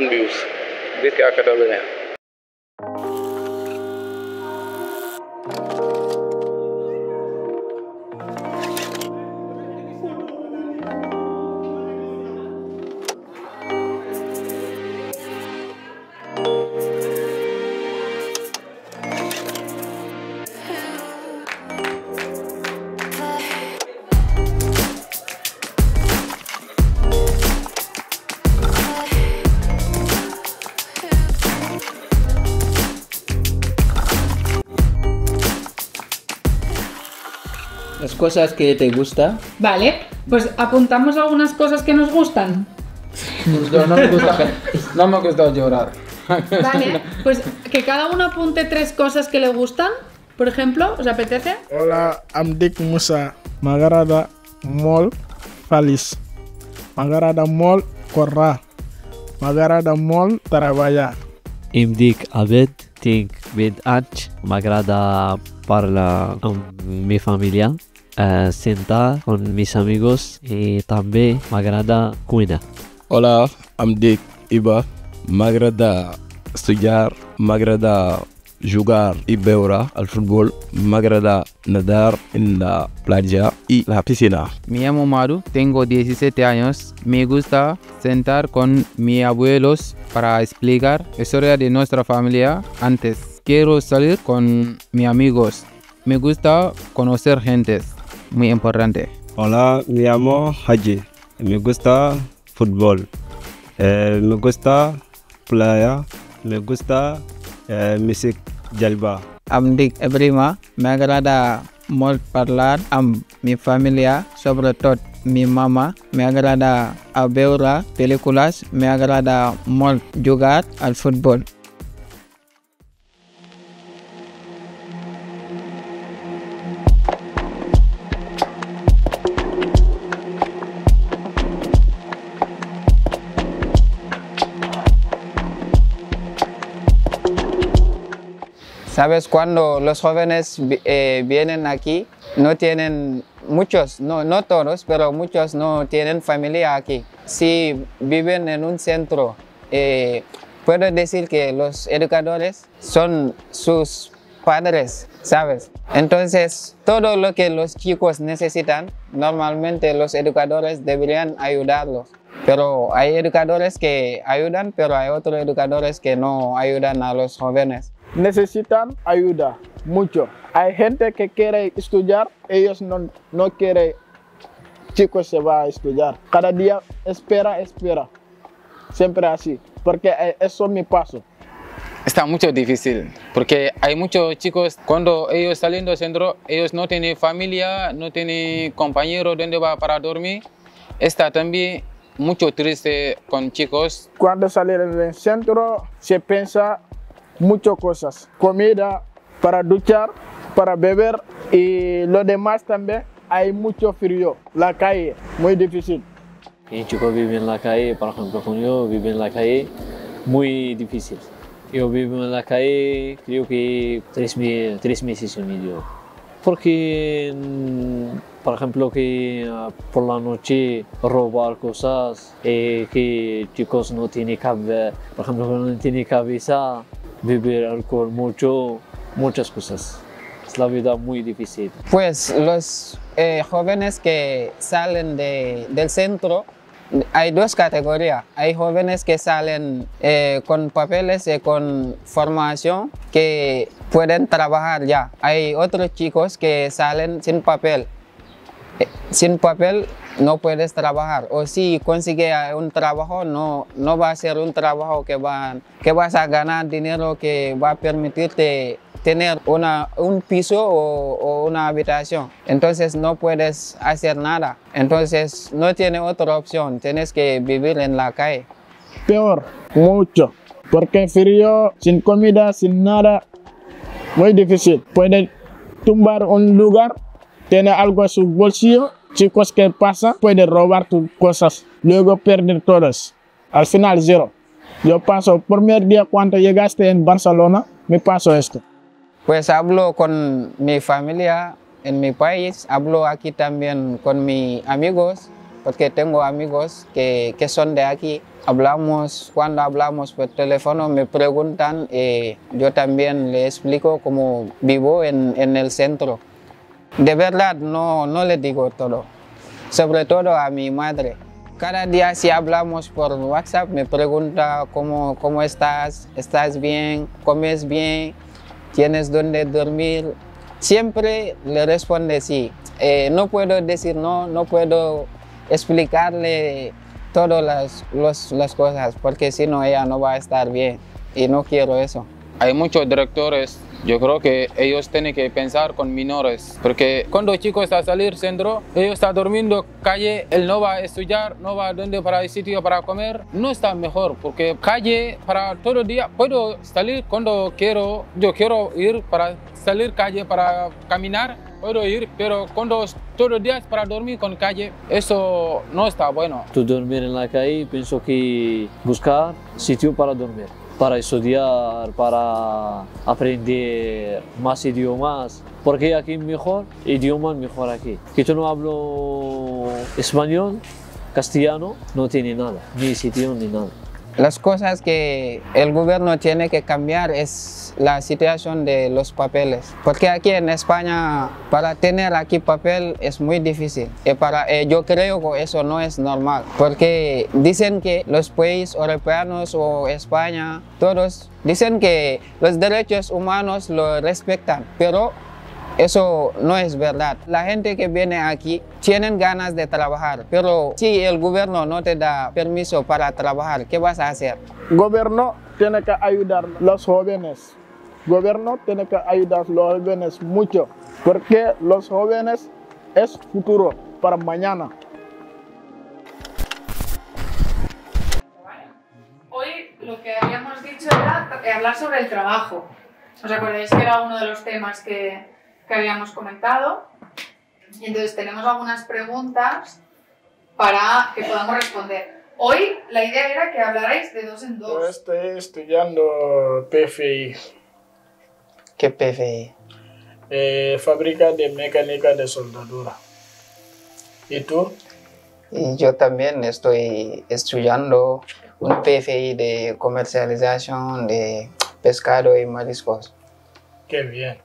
views. Vizca Catalunya. Las cosas que te gusta. Vale, pues apuntamos algunas cosas que nos gustan. No me gusta llorar. Vale, pues que cada uno apunte 3 cosas que le gustan. Por ejemplo, ¿os apetece? Hola, em dic Musa. M'agrada molt feliç. M'agrada molt córrer. M'agrada molt treballar. Em dic Abed, tinc 20 anys, m'agrada parlar amb mi família, sentar amb mis amigos i també m'agrada cuinar. Hola, em dic Iba, m'agrada estudiar, m'agrada jugar y beure al fútbol, m'agrada nadar en la playa y la piscina. Me llamo Maru, tengo 17 años. Me gusta sentar con mis abuelos para explicar la historia de nuestra familia. Antes quiero salir con mis amigos. Me gusta conocer gente, muy importante. Hola, me llamo Haji. Me gusta fútbol. Me gusta playa. Me gusta música jalba. Em dic Ebrima, m'agrada molt parlar amb mi família, sobretot mi mama. M'agrada a veure pel·lícules, m'agrada molt jugar al futbol. ¿Sabes? Cuando los jóvenes vienen aquí, no tienen muchos, no todos, pero muchos no tienen familia aquí. Si viven en un centro, puedo decir que los educadores son sus padres, ¿sabes? Entonces, todo lo que los chicos necesitan, normalmente los educadores deberían ayudarlos. Pero hay educadores que ayudan, pero hay otros educadores que no ayudan a los jóvenes. Necesitan ayuda, mucho. Hay gente que quiere estudiar, ellos no quieren, chicos se va a estudiar. Cada día espera. Siempre así, porque eso es mi paso. Está mucho difícil, porque hay muchos chicos, cuando ellos salen del centro, ellos no tienen familia, no tienen compañero donde va para dormir. Está también mucho triste con chicos. Cuando salen del centro, se piensa muchas cosas, comida, para duchar, para beber y lo demás también. Hay mucho frío, la calle, muy difícil. Un chico vive en la calle, por ejemplo, con yo vive en la calle, muy difícil. Yo vivo en la calle, creo que 3 meses y medio. Porque, por ejemplo, que por la noche robar cosas, que chicos no tienen cabeza, por ejemplo, no tienen cabeza, beber alcohol mucho, muchas cosas. Es la vida muy difícil. Pues los jóvenes que salen del centro, hay 2 categorías. Hay jóvenes que salen con papeles y con formación que pueden trabajar ya. Hay otros chicos que salen sin papel. Sin papel no puedes trabajar, o si consigues un trabajo no va a ser un trabajo que vas a ganar dinero que va a permitirte tener un piso o una habitación. Entonces no puedes hacer nada, entonces no tienes otra opción, tienes que vivir en la calle. Peor, mucho, porque frío, sin comida, sin nada, muy difícil. Puede tumbar un lugar, tiene algo en su bolsillo, chicos que pasan, pueden robar tus cosas, luego perder todas. Al final, 0. Yo paso, primer día cuando llegaste en Barcelona, me pasó esto. Pues hablo con mi familia en mi país, hablo aquí también con mis amigos porque tengo amigos que son de aquí. Hablamos, cuando hablamos por teléfono me preguntan, yo también le explico cómo vivo en el centro. De verdad no le digo todo, sobre todo a mi madre. Cada día si hablamos por WhatsApp me pregunta cómo estás, estás bien, comes bien, tienes dónde dormir. Siempre le responde sí. No puedo decir no puedo explicarle todas las cosas porque si no ella no va a estar bien y no quiero eso. Hay muchos directores, yo creo que ellos tienen que pensar con menores, porque cuando el chico está a salir centro, ellos están durmiendo calle, él no va a estudiar, no va a donde para el sitio para comer, no está mejor, porque calle para todo el día, puedo salir cuando quiero, yo quiero ir para salir calle para caminar, puedo ir, pero cuando todo el día es para dormir con calle, eso no está bueno. Tú dormir en la calle, pienso que buscar sitio para dormir, para estudiar, para aprender más idiomas, porque aquí mejor, idiomas mejor aquí. Que yo no hablo español, castellano, no tiene nada, ni sitio ni nada. Las cosas que el gobierno tiene que cambiar es la situación de los papeles, porque aquí en España para tener aquí papel es muy difícil y yo creo que eso no es normal, porque dicen que los países europeos o España, todos dicen que los derechos humanos lo respetan, pero eso no es verdad. La gente que viene aquí tienen ganas de trabajar, pero si el gobierno no te da permiso para trabajar, ¿qué vas a hacer? El gobierno tiene que ayudar a los jóvenes. El gobierno tiene que ayudar a los jóvenes mucho, porque los jóvenes es futuro para mañana. Hoy lo que habíamos dicho era hablar sobre el trabajo. ¿Os acordáis que era uno de los temas que habíamos comentado? Y entonces tenemos algunas preguntas para que podamos responder. Hoy la idea era que hablarais de dos en dos. Yo estoy estudiando PFI. ¿Qué PFI? Fábrica de mecánica de soldadura. ¿Y tú? Y yo también estoy estudiando un PFI de comercialización de pescado y mariscos. Qué bien.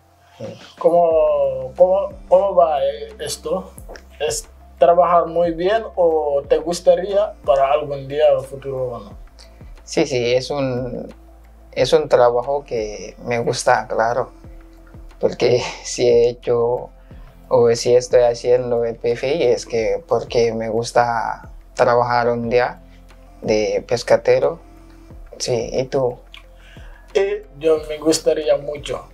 ¿Cómo va esto? ¿Es trabajar muy bien o te gustaría para algún día o futuro o no? Sí, es un trabajo que me gusta, claro, porque si he hecho o si estoy haciendo el PFI es que porque me gusta trabajar un día de pescatero. Sí, ¿y tú? Yo me gustaría mucho.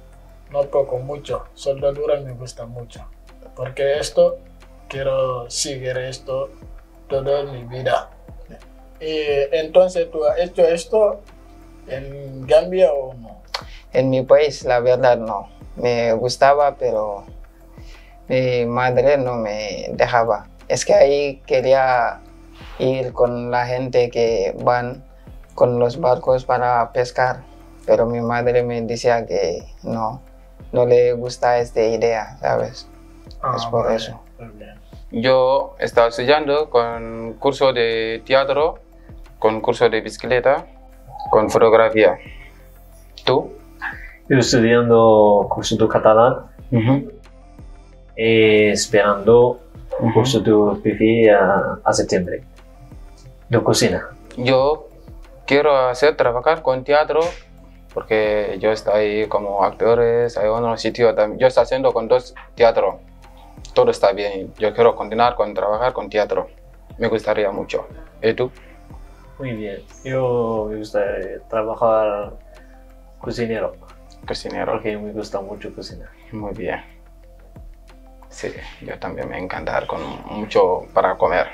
No poco, mucho. Soldadura me gusta mucho. Porque quiero seguir esto toda mi vida. Entonces, ¿tú has hecho esto en Gambia o no? En mi país, la verdad, no. Me gustaba, pero mi madre no me dejaba. Es que ahí quería ir con la gente que van con los barcos para pescar. Pero mi madre me decía que no le gusta esta idea, ¿sabes? Es por vale, eso. Yo estaba estudiando con curso de teatro, con curso de bicicleta, con fotografía. ¿Tú? Yo estudiando curso de catalán, esperando un curso de PFI a septiembre, de cocina. Yo quiero trabajar con teatro, porque yo estoy como actores, hay unos sitios también. Yo estoy haciendo con 2 teatros, todo está bien. Yo quiero continuar con trabajar con teatro, me gustaría mucho. ¿Y tú? Muy bien, yo me gusta trabajar cocinero, Cocinero. porque me gusta mucho cocinar. Muy bien. Sí, yo también me encanta con mucho para comer.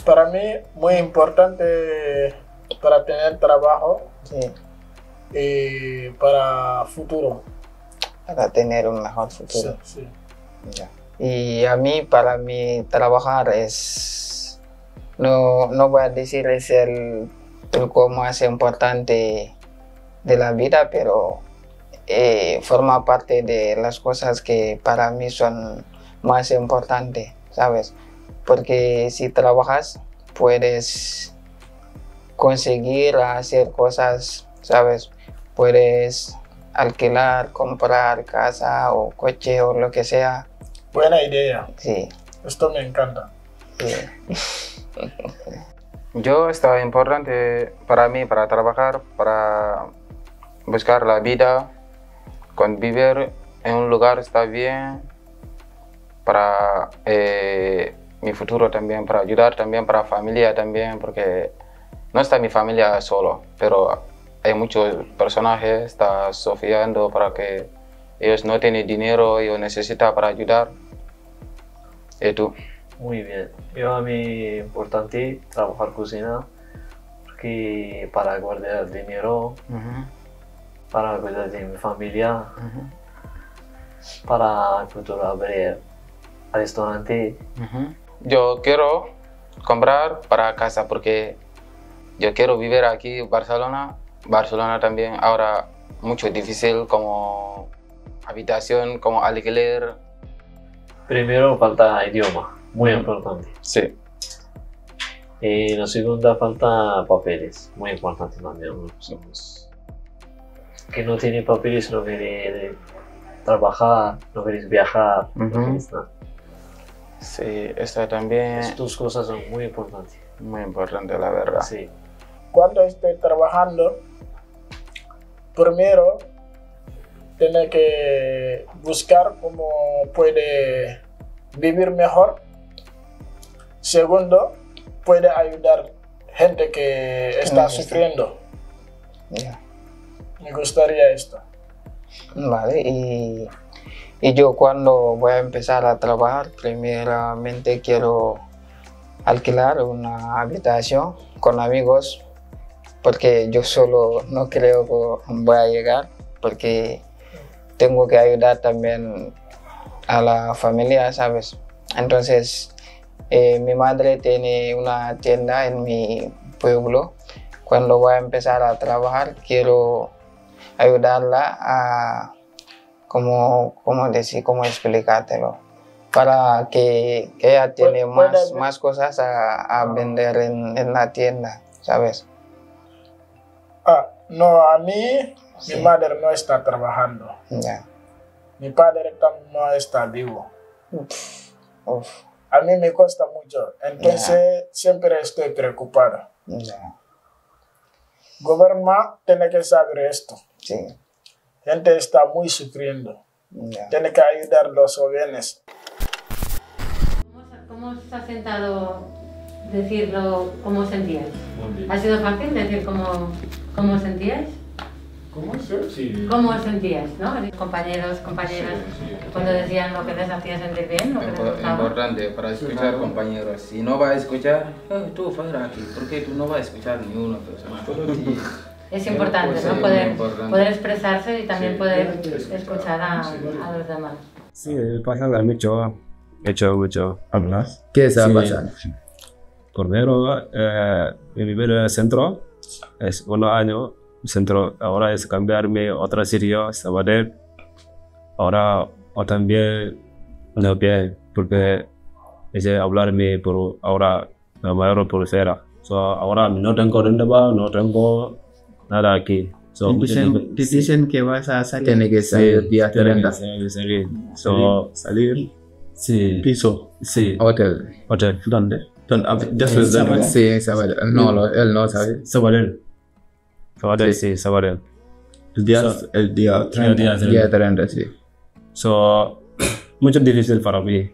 Para mí, muy importante para tener trabajo y para futuro. Para tener un mejor futuro. Sí. Ya. Y para mí trabajar es, no voy a decir es el más importante de la vida, pero forma parte de las cosas que para mí son más importante, ¿sabes? Porque si trabajas puedes conseguir hacer cosas, ¿sabes? Puedes alquilar, comprar casa o coche o lo que sea. Buena idea. Sí. Esto me encanta. Sí. Yo está importante para mí, para trabajar, para buscar la vida, convivir en un lugar está bien, para mi futuro también, para ayudar también, para familia también, porque no está mi familia solo, pero hay muchos personajes, está sufriendo para que ellos no tienen dinero, ellos necesitan para ayudar. ¿Y tú? Muy bien. Yo a mí importante trabajar cocina porque para guardar dinero, para cuidar de mi familia, para el futuro abrir restaurante. Yo quiero comprar para casa porque yo quiero vivir aquí en Barcelona. Barcelona también ahora mucho difícil como habitación, como alquiler. Primero falta idioma, muy importante. Sí. Y la segunda falta papeles, muy importante también. Que no tiene papeles, no quiere trabajar, no quiere viajar, no quieres nada. Sí, esta también. Estas dos cosas son muy importantes. Muy importante, la verdad. Sí. Cuando esté trabajando, primero tiene que buscar cómo puede vivir mejor. Segundo, puede ayudar gente que está sufriendo. Yeah. Me gustaría esto. Vale, y yo cuando voy a empezar a trabajar, primeramente quiero alquilar una habitación con amigos, porque yo solo no creo que voy a llegar, porque tengo que ayudar también a la familia, ¿sabes? Entonces, mi madre tiene una tienda en mi pueblo. Cuando voy a empezar a trabajar, quiero ayudarla a, cómo explicártelo, para que ella tiene más cosas a vender en la tienda, ¿sabes? No, a mí, sí. Mi madre no está trabajando. Yeah. Mi padre también no está vivo. Uf. A mí me cuesta mucho, entonces siempre estoy preocupado. Gobierno tiene que saber esto. Sí. Gente está muy sufriendo. Tiene que ayudar a los jóvenes. ¿Cómo os ha sentado decirlo, cómo sentíais? ¿Ha sido fácil decir cómo sentíais? ¿Cómo? Sí. ¿Cómo os sentíais, no? Compañeras, cuando decían lo que les hacía sentir bien, lo que les gustaba. Importante para escuchar compañeros. Si no va a escuchar, tú fuera aquí, porque tú no vas a escuchar ni una persona. Es importante, ¿no? Poder expresarse y también poder escuchar a los demás. Sí, pasa mucho. ¿Hablas? ¿Qué está pasando? Primero, vivir en el centro es 1 año. Centro, ahora es cambiarme a otra sitio, Sabadell. Ahora también no bien, porque es hablarme por ahora la mayor pulsera. Ahora no tengo renta, no tengo nada aquí. Dicen que vas a salir. Tiene que salir día 30. Salir. Sí. Piso. Sí. Hotel. ¿Dónde? Sí, Sabadell. No, él no sabe. Sabadell, sí, Sabadell. El día 30, sí. Mucho difícil para mí.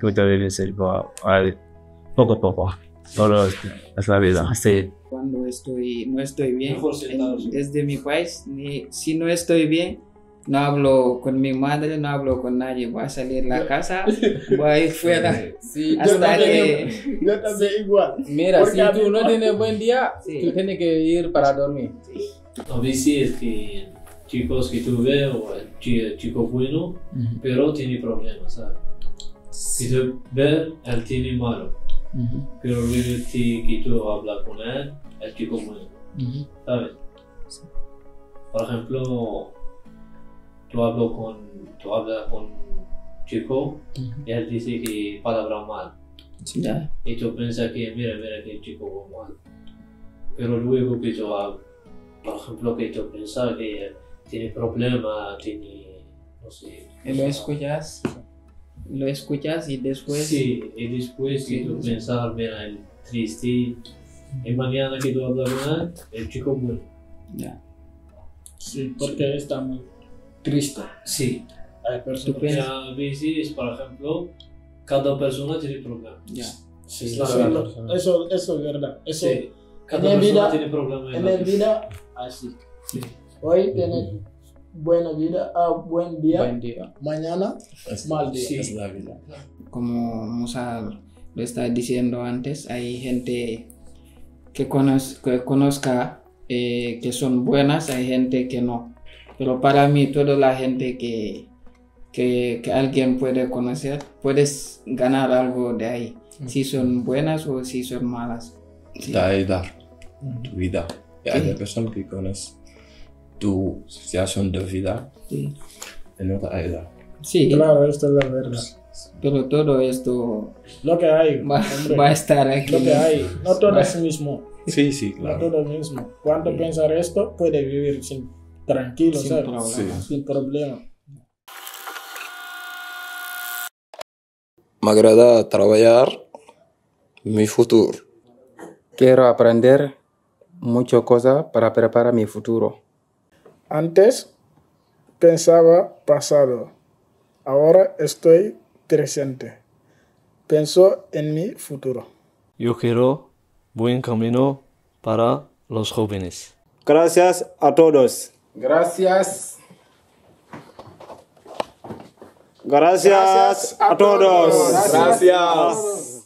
Mucho difícil poco a poco. Todo es la vida. Sí. Cuando no estoy bien, desde mi país, si no estoy bien, no hablo con mi madre, no hablo con nadie. Voy a salir de la casa, voy a ir fuera. Sí, hasta yo también igual. Mira, si tú no tienes buen día, tú tienes que ir para dormir. A veces que chicos que tú ves, o el chico bueno, pero tiene problemas, ¿sabes? Si tú ves, él tiene malo. Pero luego que tú hablas con él, el chico bueno, ¿sabes? Por ejemplo, tú hablas con chico y él dice que palabra mal. Ya. Y yo pensé que, mira que el chico va mal. Pero luego que yo hago, por ejemplo, que yo pensaba que tiene problema, tiene, no sé. Y lo escuchas y después... Sí, y después que tú pensabas, mira, el triste, y mañana que tú hablas con él, el chico bueno. Ya. Sí, porque está muy triste. Sí. Hay personas Y a veces, por ejemplo, cada persona tiene problema. Ya. Sí, Es eso es verdad. Eso, sí. Cada en persona vida, tiene problema. en la vida, así. Sí. Hoy tiene buena vida, buen día. Buen día. Mañana, mal día. Sí. Es la vida. Como Musa lo estaba diciendo antes, hay gente que conozca que son buenas, hay gente que no. Pero para mí, toda la gente que alguien puede conocer, puedes ganar algo de ahí. Si son buenas o si son malas. Sí. Te ayudar tu vida. Y hay personas que conocen tu situación de vida Sí. y no te ayudan. Sí, Claro, esto es la verdad. pero todo esto Lo que hay, va hombre, a estar aquí. lo que hay, no todo es mismo. Sí, sí, No claro. todo es mismo. Cuando pensar esto, puede vivir tranquilo, Sin ¿sabes? problema. Sí. Sin problema. Me agrada trabajar mi futuro. Quiero aprender muchas cosas para preparar mi futuro. Antes pensaba pasado, ahora estoy presente. Pienso en mi futuro. Yo quiero buen camino para los jóvenes. Gracias a todos. Gracias. Gracias a todos. Gracias.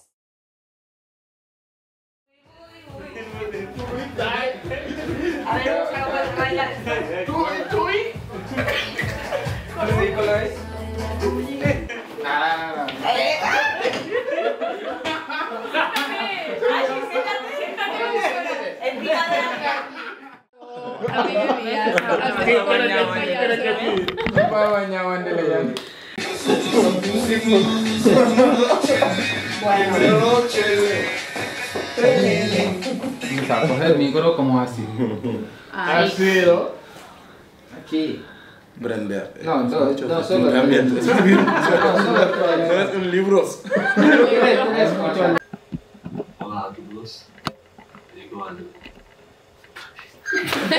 Vamos a coger el micro como así. Así, ¿no? Aquí. Brender. No, no solo. No es un libro.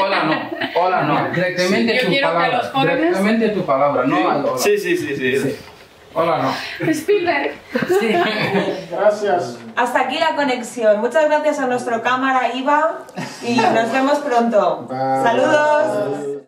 Hola a todos. Hola no. Directamente Yo tu quiero que palabra. los jóvenes- Directamente tu palabra, no al hola. Sí. Hola no. Spielberg. Gracias. Hasta aquí la conexión. Muchas gracias a nuestro cámara Iva y nos vemos pronto. Saludos.